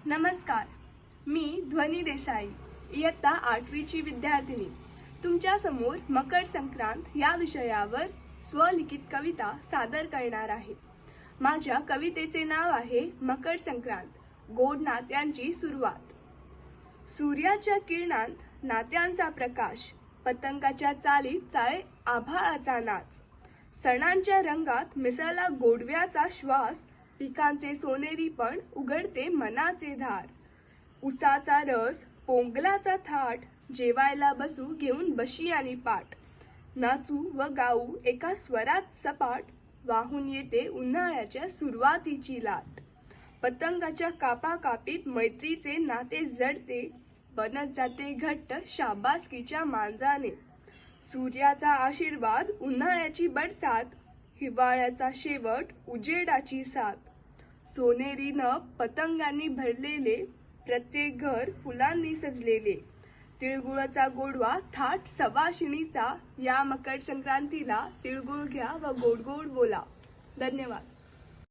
नमस्कार, मी ध्वनी देसाई, इयत्ता 8वीची विद्यार्थिनी. तुमच्या समोर मकर संक्रांत या विषयावर स्वलिखित कविता सादर करणार आहे. माझ्या कवितेचे नाव आहे मकर संक्रांत, गोड नात्यांची सुरुवात. सूर्याच्या किरणांत नात्यांचा प्रकाश, पतंगाच्या चालीत चाळे आभाळाचा नाच. सणांच्या रंगात मिसळला गोडव्याचा श्वास, पिकांचे सोनेरीपण उघडते मनाचे धार. उसाचा रस, पोंगलाचा थाट, जेवायला बसू घेऊन बशी आणि पाट. नाचू व गाऊ एका स्वरात सपाट, वाहून येते उन्हाळ्याच्या सुरुवातीची लाट. पतंगाच्या कापाकापीत मैत्रीचे नाते जडते, बनत जाते घट्ट शाबासकीच्या मांजाने. सूर्याचा आशीर्वाद, उन्हाळ्याची बरसात, हिवाळ्याचा शेवट, उजेडाची साथ. सोनेरी नभ पतंगांनी भरलेले, प्रत्येक घर फुलांनी सजलेले. तिळगुळाचा गोडवा, थाट सवाशिणीचा, या मकर संक्रांतीला तिळगुळ घ्या व गोड गोड बोला. धन्यवाद.